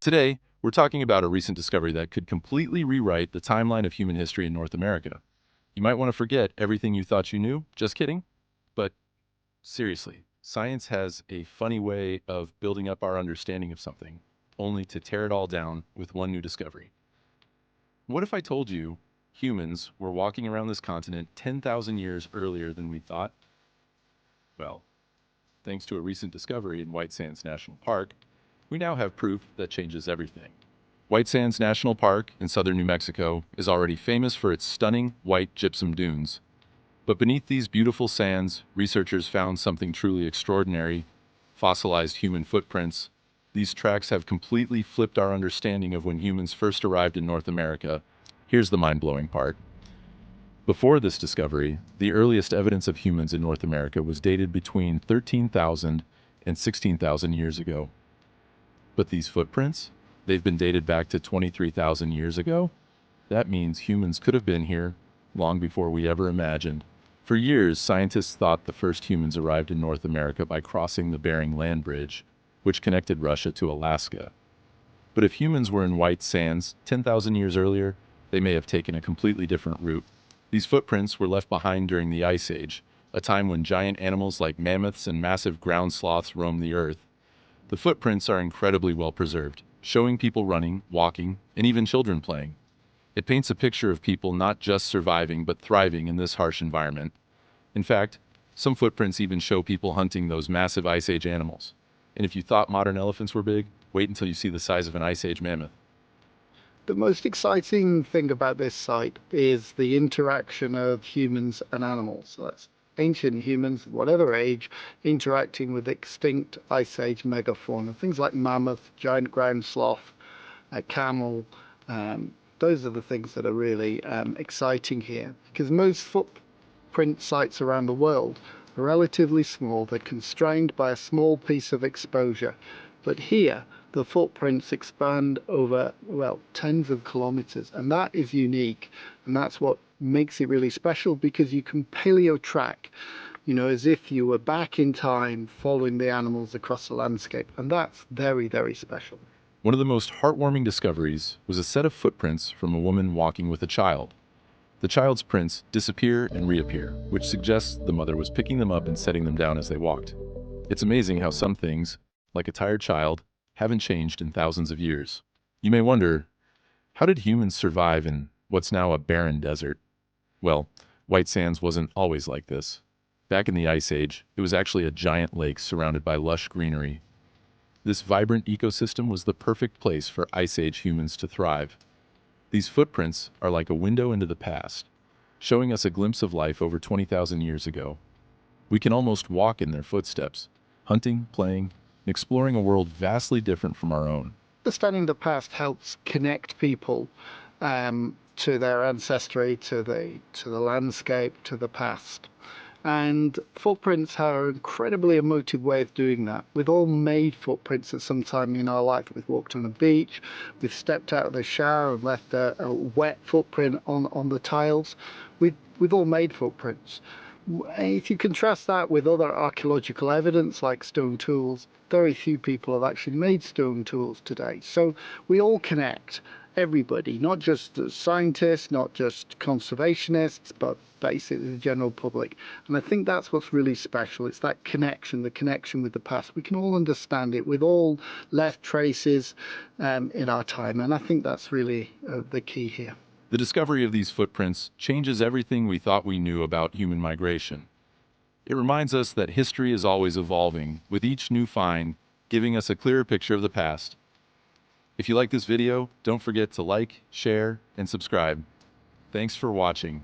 Today, we're talking about a recent discovery that could completely rewrite the timeline of human history in North America. You might want to forget everything you thought you knew, just kidding. But seriously, science has a funny way of building up our understanding of something, only to tear it all down with one new discovery. What if I told you humans were walking around this continent 10,000 years earlier than we thought? Well, thanks to a recent discovery in White Sands National Park, we now have proof that changes everything. White Sands National Park in southern New Mexico is already famous for its stunning white gypsum dunes. But beneath these beautiful sands, researchers found something truly extraordinary: fossilized human footprints. These tracks have completely flipped our understanding of when humans first arrived in North America. Here's the mind-blowing part. Before this discovery, the earliest evidence of humans in North America was dated between 13,000 and 16,000 years ago. But these footprints? They've been dated back to 23,000 years ago? That means humans could have been here long before we ever imagined. For years, scientists thought the first humans arrived in North America by crossing the Bering Land Bridge, which connected Russia to Alaska. But if humans were in White Sands 10,000 years earlier, they may have taken a completely different route. These footprints were left behind during the Ice Age, a time when giant animals like mammoths and massive ground sloths roamed the earth. The footprints are incredibly well preserved, showing people running, walking, and even children playing. It paints a picture of people not just surviving but thriving in this harsh environment. In fact, some footprints even show people hunting those massive Ice Age animals. And if you thought modern elephants were big, wait until you see the size of an Ice Age mammoth. The most exciting thing about this site is the interaction of humans and animals. So that's ancient humans, whatever age, interacting with extinct Ice Age megafauna. Things like mammoth, giant ground sloth, camel. Those are the things that are really exciting here, because most footprint sites around the world are relatively small. They're constrained by a small piece of exposure. But here, the footprints expand over, well, tens of kilometers, and that is unique. And that's what makes it really special, because you can paleo track, as if you were back in time following the animals across the landscape. And that's very, very special. One of the most heartwarming discoveries was a set of footprints from a woman walking with a child. The child's prints disappear and reappear, which suggests the mother was picking them up and setting them down as they walked. It's amazing how some things, like a tired child, haven't changed in thousands of years. You may wonder, how did humans survive in what's now a barren desert? Well, White Sands wasn't always like this. Back in the Ice Age, it was actually a giant lake surrounded by lush greenery. This vibrant ecosystem was the perfect place for Ice Age humans to thrive. These footprints are like a window into the past, showing us a glimpse of life over 20,000 years ago. We can almost walk in their footsteps, hunting, playing, and exploring a world vastly different from our own. Understanding the past helps connect people to their ancestry, to the landscape, to the past. And footprints are an incredibly emotive way of doing that. We've all made footprints at some time in our life. We've walked on a beach, we've stepped out of the shower and left a wet footprint on the tiles. We've all made footprints. If you contrast that with other archaeological evidence like stone tools, very few people have actually made stone tools today. So we all connect, everybody, not just the scientists, not just conservationists, but basically the general public. And I think that's what's really special. It's that connection, the connection with the past. We can all understand it. We've all left traces in our time, and I think that's really the key here. The discovery of these footprints changes everything we thought we knew about human migration. It reminds us that history is always evolving, with each new find giving us a clearer picture of the past. If you like this video, don't forget to like, share, and subscribe. Thanks for watching.